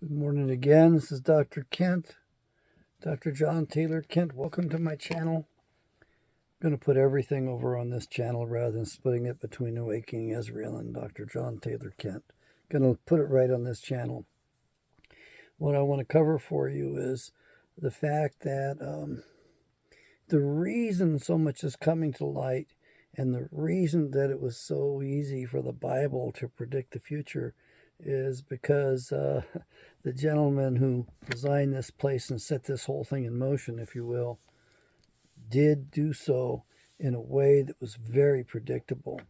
Good morning again. This is Dr. Kent, Dr. John Taylor Kent. Welcome to my channel. I'm going to put everything over on this channel rather than splitting it between Awakening Israel and Dr. John Taylor Kent. Going to put it right on this channel. What I want to cover for you is the fact that the reason so much is coming to light and the reason that it was so easy for the Bible to predict the future is because the gentleman who designed this place and set this whole thing in motion, if you will, did do so in a way that was very predictable.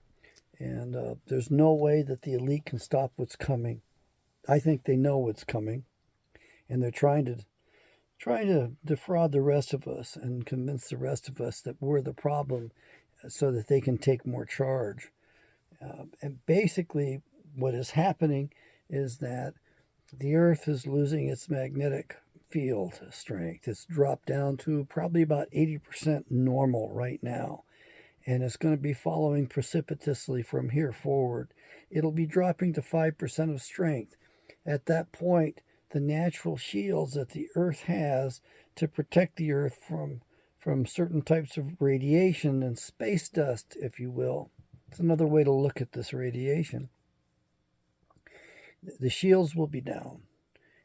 And there's no way that the elite can stop what's coming. I think they know what's coming, and they're trying to defraud the rest of us and convince the rest of us that we're the problem so that they can take more charge. And basically what is happening is that the Earth is losing its magnetic field strength. It's dropped down to probably about 80% normal right now. And it's going to be following precipitously from here forward. It'll be dropping to 5% of strength. At that point, the natural shields that the Earth has to protect the Earth from certain types of radiation and space dust, if you will. It's another way to look at this radiation. The shields will be down,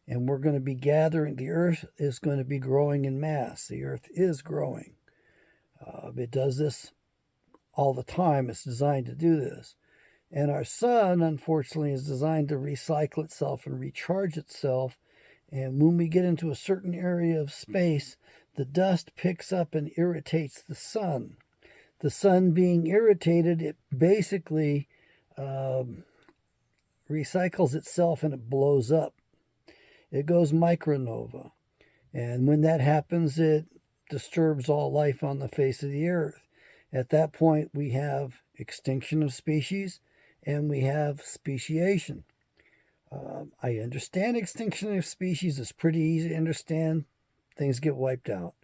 and we're going to be gathering. The Earth is going to be growing in mass. The Earth is growing. It does this all the time. It's designed to do this. And our sun, unfortunately, is designed to recycle itself and recharge itself. And when we get into a certain area of space, the dust picks up and irritates the sun. The sun being irritated, it basically recycles itself and it blows up. It goes micronova. And when that happens, it disturbs all life on the face of the earth. At that point, we have extinction of species and we have speciation. I understand extinction of species. It's pretty easy to understand. Things get wiped out.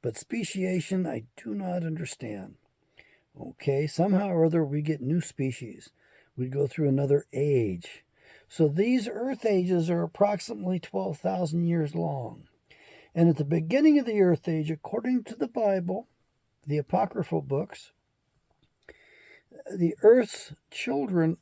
But speciation, I do not understand. Okay, somehow or other we get new species. We go through another age. So these Earth ages are approximately 12,000 years long. And at the beginning of the Earth age, according to the Bible, the apocryphal books, the Earth's children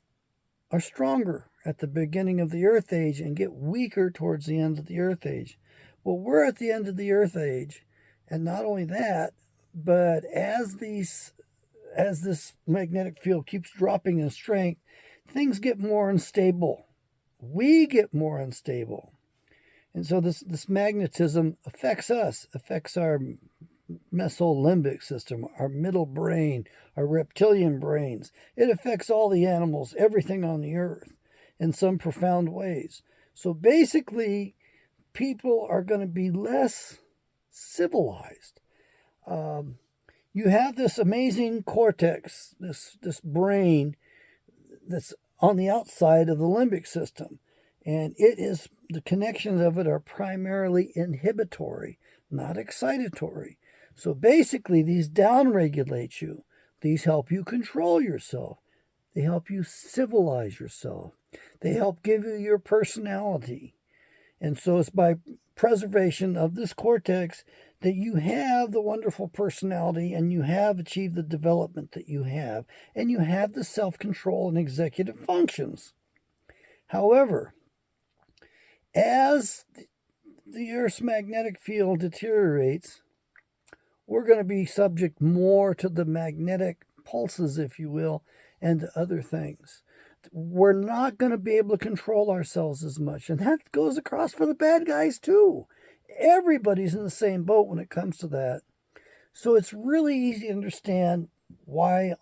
are stronger at the beginning of the Earth age and get weaker towards the end of the Earth age. Well, we're at the end of the Earth age, and not only that, but as this magnetic field keeps dropping in strength, things get more unstable. We get more unstable. And so this magnetism affects us, affects our mesolimbic system, our middle brain, our reptilian brains. It affects all the animals, everything on the earth in some profound ways. So basically, people are going to be less civilized. You have this amazing cortex, this brain that's on the outside of the limbic system. And the connections of it are primarily inhibitory, not excitatory. So basically, these downregulate you. These help you control yourself. They help you civilize yourself. They help give you your personality. And so it's by preservation of this cortex that you have the wonderful personality and you have achieved the development that you have, and you have the self-control and executive functions. However, as the Earth's magnetic field deteriorates, we're going to be subject more to the magnetic pulses, if you will, and to other things. We're not going to be able to control ourselves as much. And that goes across for the bad guys too. Everybody's in the same boat when it comes to that. So it's really easy to understand why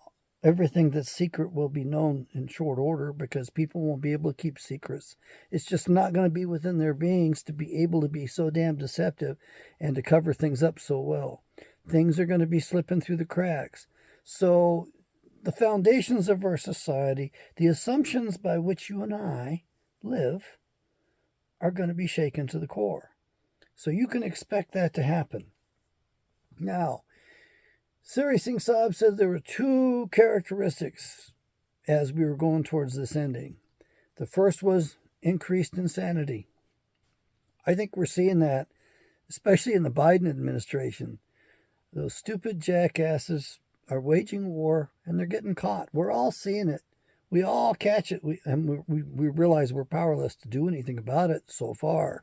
everything that's secret will be known in short order, because people won't be able to keep secrets. It's just not going to be within their beings to be able to be so damn deceptive and to cover things up so well. Things are going to be slipping through the cracks. So the foundations of our society, the assumptions by which you and I live, are going to be shaken to the core. So you can expect that to happen. Now, Siri Singh Saab said there were two characteristics as we were going towards this ending. The first was increased insanity. I think we're seeing that, especially in the Biden administration. Those stupid jackasses are waging war and they're getting caught. We're all seeing it. We all catch it. We realize we're powerless to do anything about it so far.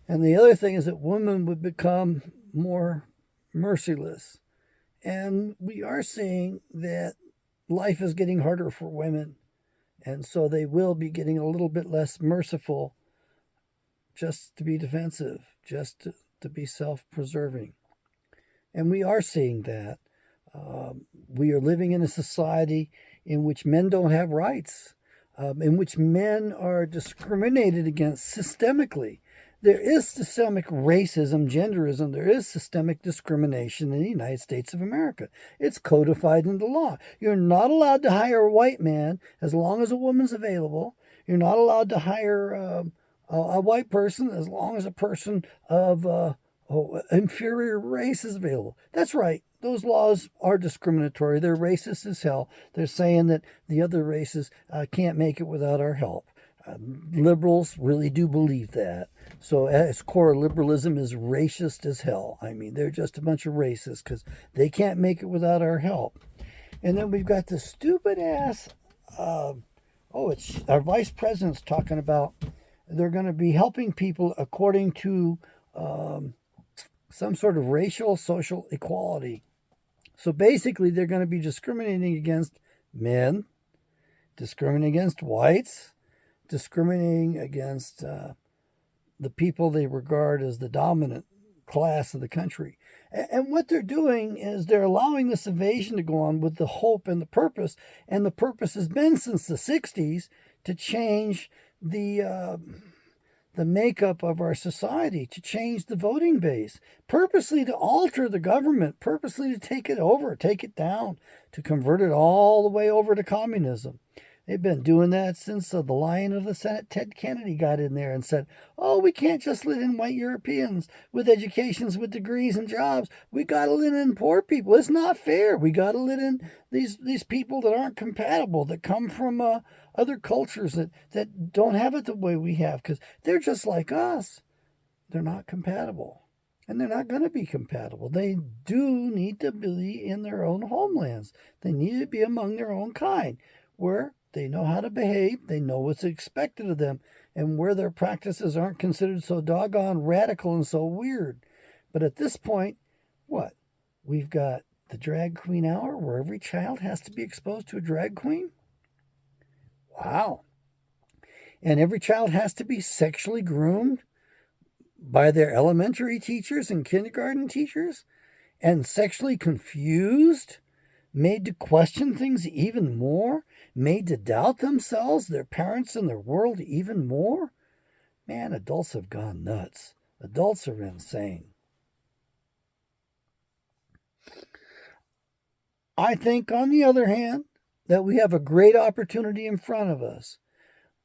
And the other thing is that women would become more merciless. And we are seeing that life is getting harder for women. And so they will be getting a little bit less merciful just to be defensive, just to be self-preserving. And we are seeing that. We are living in a society in which men don't have rights, in which men are discriminated against systemically. There is systemic racism, genderism. There is systemic discrimination in the United States of America. It's codified into law. You're not allowed to hire a white man as long as a woman's available. You're not allowed to hire a white person as long as a person of inferior race is available. That's right. Those laws are discriminatory. They're racist as hell. They're saying that the other races can't make it without our help. Liberals really do believe that. So at its core, liberalism is racist as hell. I mean, they're just a bunch of racists because they can't make it without our help. And then we've got the stupid ass, it's our vice president's talking about they're going to be helping people according to some sort of racial social equality. So basically, they're going to be discriminating against men, discriminating against whites, discriminating against the people they regard as the dominant class of the country. And what they're doing is they're allowing this invasion to go on with the hope and the purpose. And the purpose has been since the 60s to change the makeup of our society, to change the voting base, purposely to alter the government, purposely to take it over, take it down, to convert it all the way over to communism. They've been doing that since the Lion of the Senate, Ted Kennedy, got in there and said, oh, we can't just let in white Europeans with educations, with degrees and jobs. We got to let in poor people. It's not fair. We got to let in these people that aren't compatible, that come from other cultures that don't have it the way we have, because they're just like us. They're not compatible. And they're not going to be compatible. They do need to be in their own homelands. They need to be among their own kind, where they know how to behave, they know what's expected of them, and where their practices aren't considered so doggone radical and so weird. But at this point, what? We've got the drag queen hour where every child has to be exposed to a drag queen? Wow. And every child has to be sexually groomed by their elementary teachers and kindergarten teachers, and sexually confused, made to question things even more, made to doubt themselves, their parents, and their world even more. Man, adults have gone nuts. Adults are insane. I think, on the other hand, that we have a great opportunity in front of us.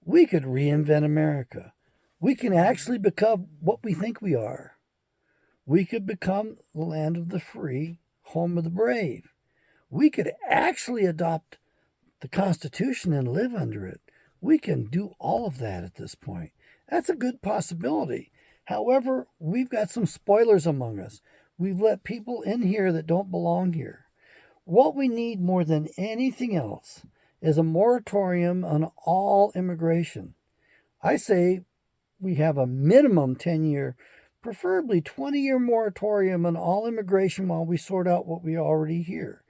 We could reinvent America. We can actually become what we think we are. We could become the land of the free, home of the brave. We could actually adopt the Constitution and live under it. We can do all of that at this point. That's a good possibility. However, we've got some spoilers among us. We've let people in here that don't belong here. What we need more than anything else is a moratorium on all immigration. I say we have a minimum 10-year, preferably 20-year moratorium on all immigration while we sort out what we already hear.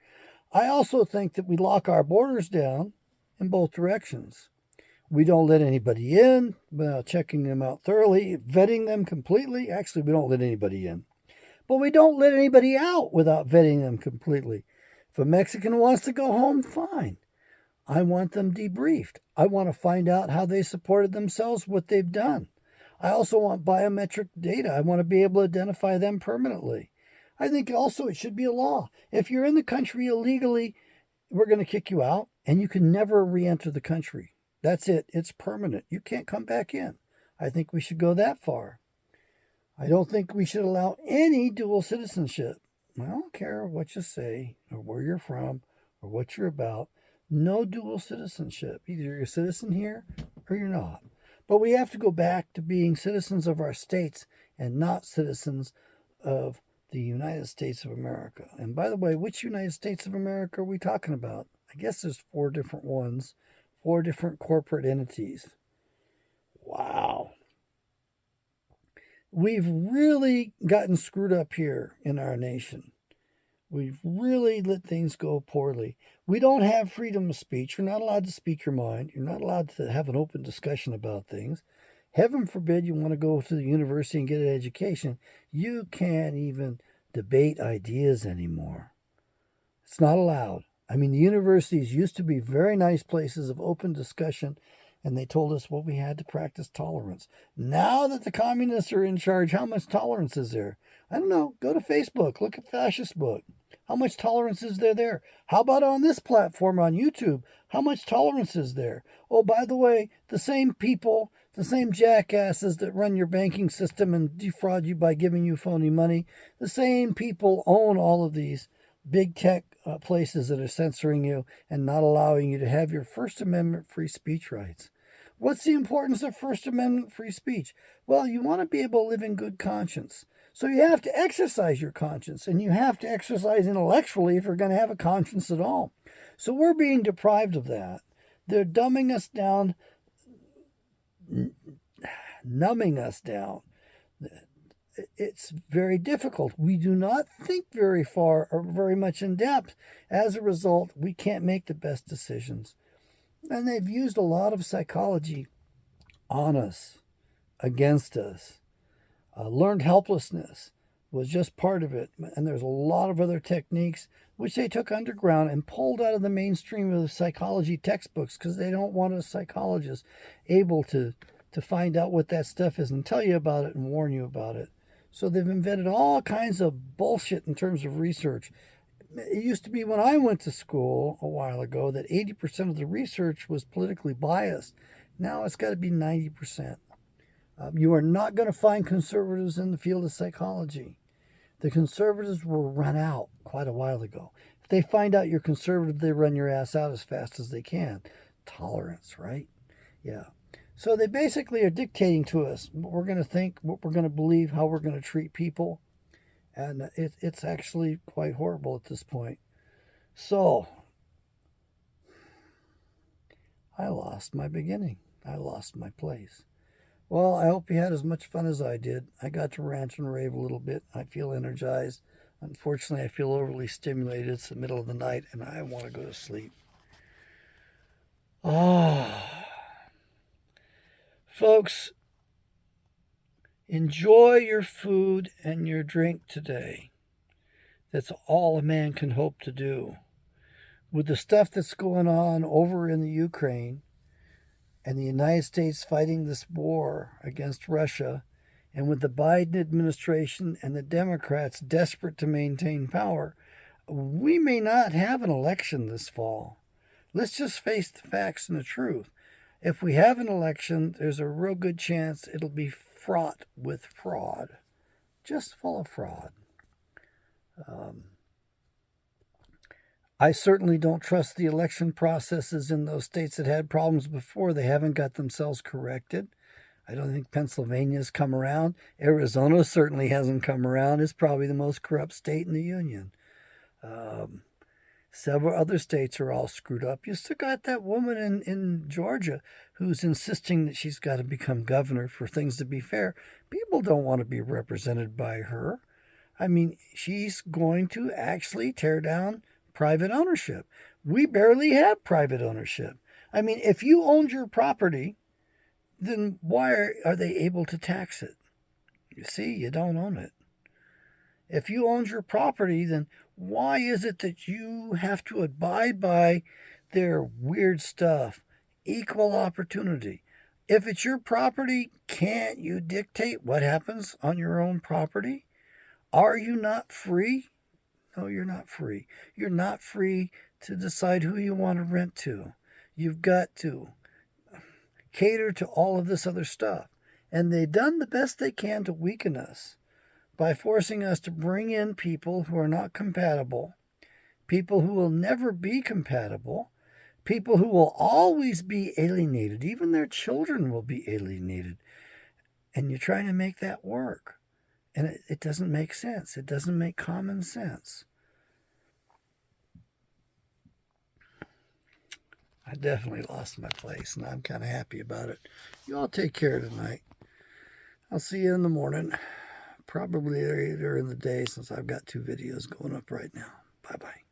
I also think that we lock our borders down in both directions. We don't let anybody in without checking them out thoroughly, vetting them completely. Actually, we don't let anybody in. But we don't let anybody out without vetting them completely. If a Mexican wants to go home, fine. I want them debriefed. I want to find out how they supported themselves, what they've done. I also want biometric data. I want to be able to identify them permanently. I think also it should be a law. If you're in the country illegally, we're going to kick you out, and you can never re-enter the country. That's it. It's permanent. You can't come back in. I think we should go that far. I don't think we should allow any dual citizenship. I don't care what you say or where you're from or what you're about. No dual citizenship. Either you're a citizen here or you're not. But we have to go back to being citizens of our states and not citizens of the United States of America. And by the way, which United States of America are we talking about? I guess there's 4 different ones, 4 different corporate entities. Wow. We've really gotten screwed up here in our nation. We've really let things go poorly. We don't have freedom of speech. You're not allowed to speak your mind. You're not allowed to have an open discussion about things. Heaven forbid you want to go to the university and get an education. You can't even debate ideas anymore. It's not allowed. I mean, the universities used to be very nice places of open discussion, and they told us, well, we had to practice tolerance. Now that the communists are in charge, how much tolerance is there? I don't know. Go to Facebook. Look at Fascist Book. How much tolerance is there? How about on this platform on YouTube? How much tolerance is there? Oh, by the way, the same people, the same jackasses that run your banking system and defraud you by giving you phony money, the same people own all of these big tech places that are censoring you and not allowing you to have your First Amendment free speech rights. What's the importance of First Amendment free speech? Well, you want to be able to live in good conscience. So you have to exercise your conscience, and you have to exercise intellectually if you're going to have a conscience at all. So we're being deprived of that. They're dumbing us down, numbing us down. It's very difficult. We do not think very far or very much in depth. As a result, we can't make the best decisions. And they've used a lot of psychology on us, against us. Learned helplessness was just part of it. And there's a lot of other techniques which they took underground and pulled out of the mainstream of the psychology textbooks because they don't want a psychologist able to find out what that stuff is and tell you about it and warn you about it. So they've invented all kinds of bullshit in terms of research. It used to be when I went to school a while ago that 80% of the research was politically biased. Now it's got to be 90%. You are not going to find conservatives in the field of psychology. The conservatives were run out quite a while ago. If they find out you're conservative, they run your ass out as fast as they can. Tolerance, right? Yeah. So they basically are dictating to us what we're going to think, what we're going to believe, how we're going to treat people. And it's actually quite horrible at this point. So I lost my beginning. I lost my place. Well, I hope you had as much fun as I did. I got to rant and rave a little bit. I feel energized. Unfortunately, I feel overly stimulated. It's the middle of the night, and I want to go to sleep. Folks, enjoy your food and your drink today. That's all a man can hope to do. With the stuff that's going on over in the Ukraine, and the United States fighting this war against Russia, and with the Biden administration and the Democrats desperate to maintain power, we may not have an election this fall. Let's just face the facts and the truth. If we have an election, there's a real good chance it'll be fraught with fraud. Just full of fraud. I certainly don't trust the election processes in those states that had problems before. They haven't got themselves corrected. I don't think Pennsylvania's come around. Arizona certainly hasn't come around. It's probably the most corrupt state in the union. Several other states are all screwed up. You still got that woman in Georgia who's insisting that she's got to become governor for things to be fair. People don't want to be represented by her. I mean, she's going to actually tear down private ownership. We barely have private ownership. I mean, if you owned your property, then why are they able to tax it? You see, you don't own it. If you owned your property, then why is it that you have to abide by their weird stuff? Equal opportunity. If it's your property, can't you dictate what happens on your own property? Are you not free? No, you're not free. You're not free to decide who you want to rent to. You've got to cater to all of this other stuff. And they've done the best they can to weaken us by forcing us to bring in people who are not compatible, people who will never be compatible, People who will always be alienated, even their children will be alienated. And you're trying to make that work. And it doesn't make sense. It doesn't make common sense. I definitely lost my place, and I'm kind of happy about it. You all take care tonight. I'll see you in the morning. Probably later in the day, since I've got 2 videos going up right now. Bye-bye.